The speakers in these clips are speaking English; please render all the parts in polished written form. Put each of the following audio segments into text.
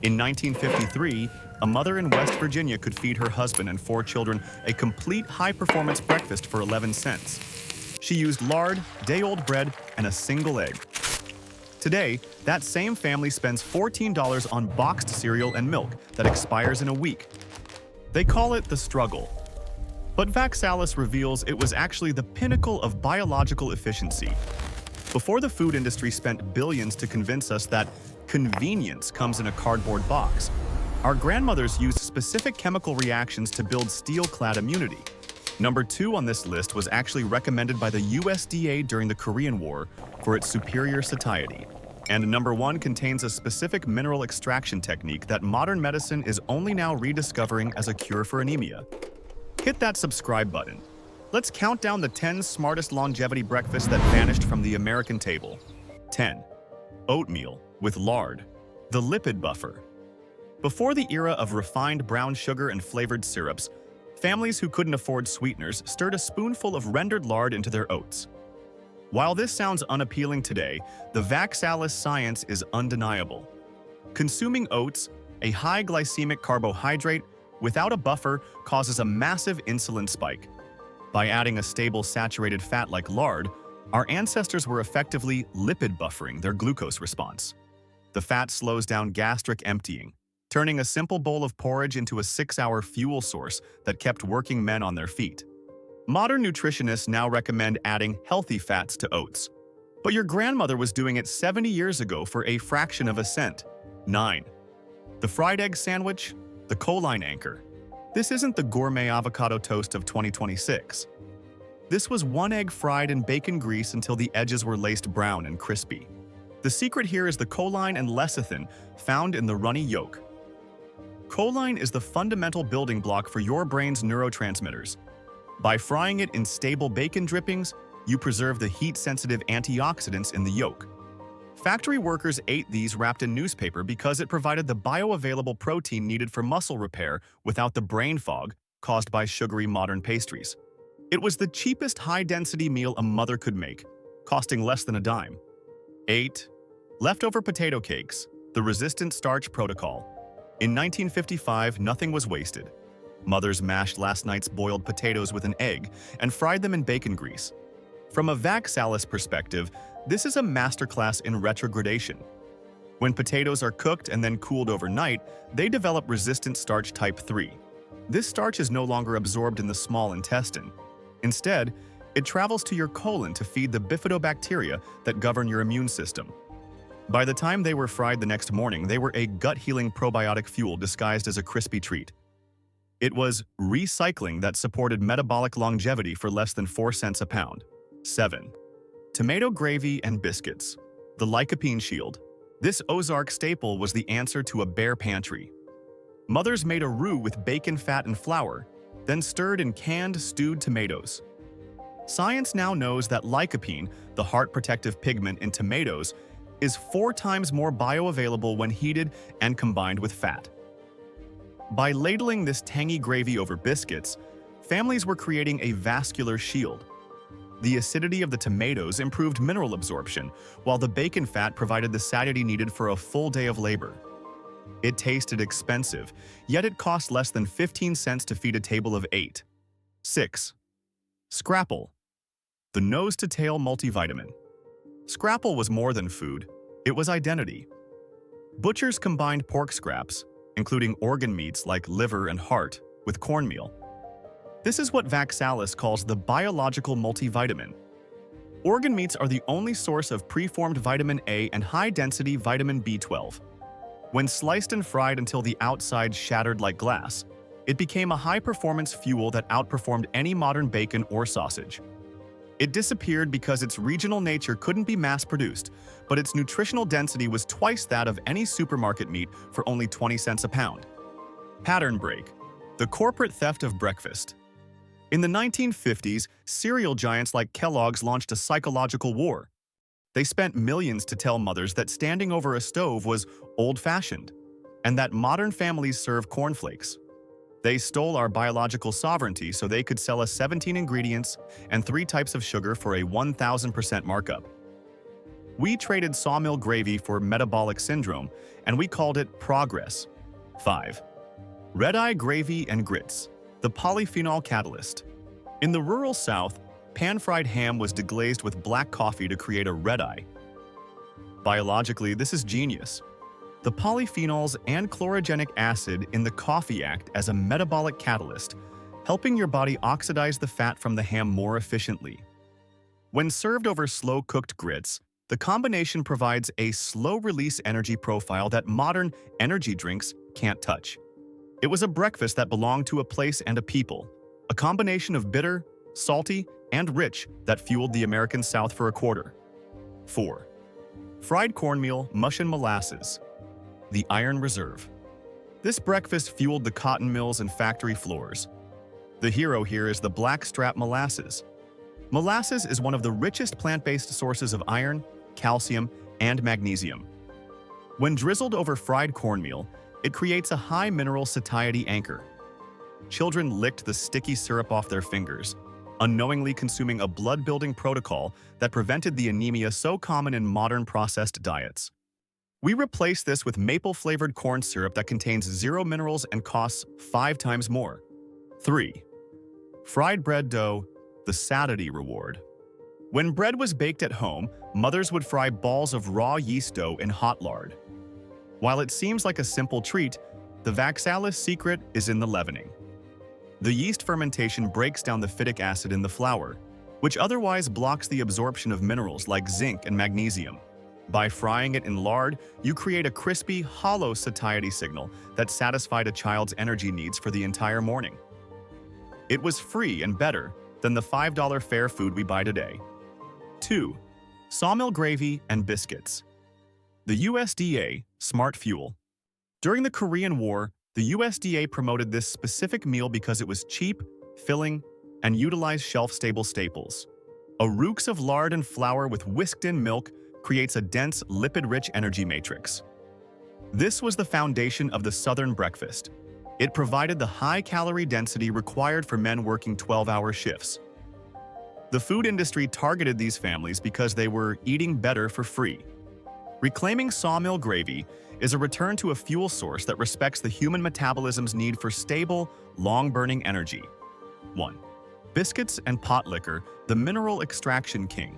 In 1953, a mother in West Virginia could feed her husband and 4 children a complete high-performance breakfast for 11 cents. She used lard, day-old bread, and a single egg. Today, that same family spends $14 on boxed cereal and milk that expires in a week. They call it the struggle. But Vaxalis reveals it was actually the pinnacle of biological efficiency. Before the food industry spent billions to convince us that convenience comes in a cardboard box, our grandmothers used specific chemical reactions to build steel-clad immunity. Number 2 on this list was actually recommended by the USDA during the Korean War for its superior satiety. And number 1 contains a specific mineral extraction technique that modern medicine is only now rediscovering as a cure for anemia. Hit that subscribe button. Let's count down the 10 smartest longevity breakfasts that vanished from the American table. 10. Oatmeal with lard, the lipid buffer. Before the era of refined brown sugar and flavored syrups, families who couldn't afford sweeteners stirred a spoonful of rendered lard into their oats. While this sounds unappealing today, the Vaxalis science is undeniable. Consuming oats, a high glycemic carbohydrate, without a buffer causes a massive insulin spike. By adding a stable saturated fat like lard, our ancestors were effectively lipid buffering their glucose response. The fat slows down gastric emptying, turning a simple bowl of porridge into a 6-hour fuel source that kept working men on their feet. Modern nutritionists now recommend adding healthy fats to oats. But your grandmother was doing it 70 years ago for a fraction of a cent. 9. The fried egg sandwich, the choline anchor. This isn't the gourmet avocado toast of 2026. This was one egg fried in bacon grease until the edges were laced brown and crispy. The secret here is the choline and lecithin found in the runny yolk. Choline is the fundamental building block for your brain's neurotransmitters. By frying it in stable bacon drippings, you preserve the heat-sensitive antioxidants in the yolk. Factory workers ate these wrapped in newspaper because it provided the bioavailable protein needed for muscle repair without the brain fog caused by sugary modern pastries. It was the cheapest high-density meal a mother could make, costing less than a dime. 8. Leftover potato cakes, the resistant starch protocol. In 1955, nothing was wasted. Mothers mashed last night's boiled potatoes with an egg and fried them in bacon grease. From a Vaxalis perspective, this is a masterclass in retrogradation. When potatoes are cooked and then cooled overnight, they develop resistant starch type 3. This starch is no longer absorbed in the small intestine. Instead, it travels to your colon to feed the bifidobacteria that govern your immune system. By the time they were fried the next morning, they were a gut-healing probiotic fuel disguised as a crispy treat. It was recycling that supported metabolic longevity for less than 4 cents a pound. 7. Tomato gravy and biscuits, the lycopene shield. This Ozark staple was the answer to a bare pantry. Mothers made a roux with bacon fat and flour, then stirred in canned, stewed tomatoes. Science now knows that lycopene, the heart-protective pigment in tomatoes, is 4 times more bioavailable when heated and combined with fat. By ladling this tangy gravy over biscuits, families were creating a vascular shield. The acidity of the tomatoes improved mineral absorption, while the bacon fat provided the satiety needed for a full day of labor. It tasted expensive, yet it cost less than 15 cents to feed a table of 8. 6. Scrapple, the nose-to-tail multivitamin. Scrapple was more than food, it was identity. Butchers combined pork scraps, including organ meats like liver and heart, with cornmeal. This is what Vaxalis calls the biological multivitamin. Organ meats are the only source of preformed vitamin A and high-density vitamin B12. When sliced and fried until the outside shattered like glass, it became a high-performance fuel that outperformed any modern bacon or sausage. It disappeared because its regional nature couldn't be mass-produced, but its nutritional density was twice that of any supermarket meat for only 20 cents a pound. Pattern break, the corporate theft of breakfast. In the 1950s, cereal giants like Kellogg's launched a psychological war. They spent millions to tell mothers that standing over a stove was old-fashioned, and that modern families serve cornflakes. They stole our biological sovereignty so they could sell us 17 ingredients and 3 types of sugar for a 1,000% markup. We traded sawmill gravy for metabolic syndrome, and we called it progress. 5. Red-eye gravy and grits, the polyphenol catalyst. In the rural South, pan-fried ham was deglazed with black coffee to create a red-eye. Biologically, this is genius. The polyphenols and chlorogenic acid in the coffee act as a metabolic catalyst, helping your body oxidize the fat from the ham more efficiently. When served over slow-cooked grits, the combination provides a slow-release energy profile that modern energy drinks can't touch. It was a breakfast that belonged to a place and a people, a combination of bitter, salty, and rich that fueled the American South for a quarter. 4. Fried cornmeal, mush and molasses, the iron reserve. This breakfast fueled the cotton mills and factory floors. The hero here is the blackstrap molasses. Molasses is one of the richest plant-based sources of iron, calcium, and magnesium. When drizzled over fried cornmeal, it creates a high mineral satiety anchor. Children licked the sticky syrup off their fingers, unknowingly consuming a blood-building protocol that prevented the anemia so common in modern processed diets. We replace this with maple-flavored corn syrup that contains 0 minerals and costs 5 times more. 3. Fried bread dough, the satiety reward. When bread was baked at home, mothers would fry balls of raw yeast dough in hot lard. While it seems like a simple treat, the Vaxalis secret is in the leavening. The yeast fermentation breaks down the phytic acid in the flour, which otherwise blocks the absorption of minerals like zinc and magnesium. By frying it in lard, you create a crispy, hollow satiety signal that satisfied a child's energy needs for the entire morning. It was free and better than the $5 fare food we buy today. 2. Sawmill gravy and biscuits. The USDA Smart Fuel. During the Korean War, the USDA promoted this specific meal because it was cheap, filling, and utilized shelf-stable staples. A rooks of lard and flour with whisked-in milk creates a dense, lipid-rich energy matrix. This was the foundation of the Southern breakfast. It provided the high-calorie density required for men working 12-hour shifts. The food industry targeted these families because they were eating better for free. Reclaiming sawmill gravy is a return to a fuel source that respects the human metabolism's need for stable, long-burning energy. 1. Biscuits and pot liquor, the mineral extraction king.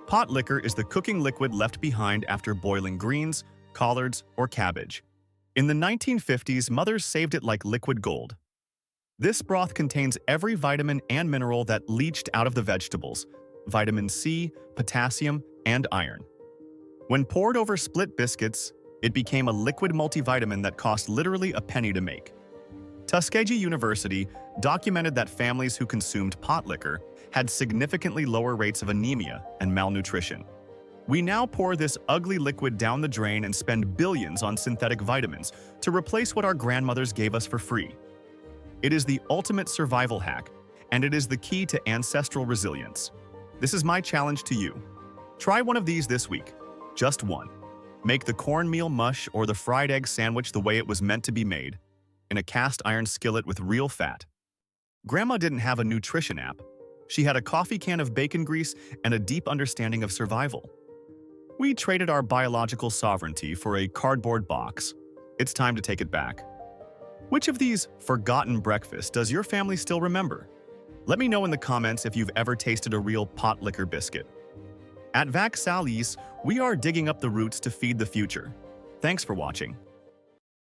Pot liquor is the cooking liquid left behind after boiling greens, collards, or cabbage. In the 1950s, mothers saved it like liquid gold. This broth contains every vitamin and mineral that leached out of the vegetables, vitamin C, potassium, and iron. When poured over split biscuits, it became a liquid multivitamin that cost literally a penny to make. Tuskegee University documented that families who consumed pot liquor had significantly lower rates of anemia and malnutrition. We now pour this ugly liquid down the drain and spend billions on synthetic vitamins to replace what our grandmothers gave us for free. It is the ultimate survival hack, and it is the key to ancestral resilience. This is my challenge to you. Try one of these this week. Just one. Make the cornmeal mush or the fried egg sandwich the way it was meant to be made, in a cast iron skillet with real fat. Grandma didn't have a nutrition app. She had a coffee can of bacon grease and a deep understanding of survival. We traded our biological sovereignty for a cardboard box. It's time to take it back. Which of these forgotten breakfasts does your family still remember? Let me know in the comments if you've ever tasted a real pot liquor biscuit. At Vaxalis, we are digging up the roots to feed the future. Thanks for watching.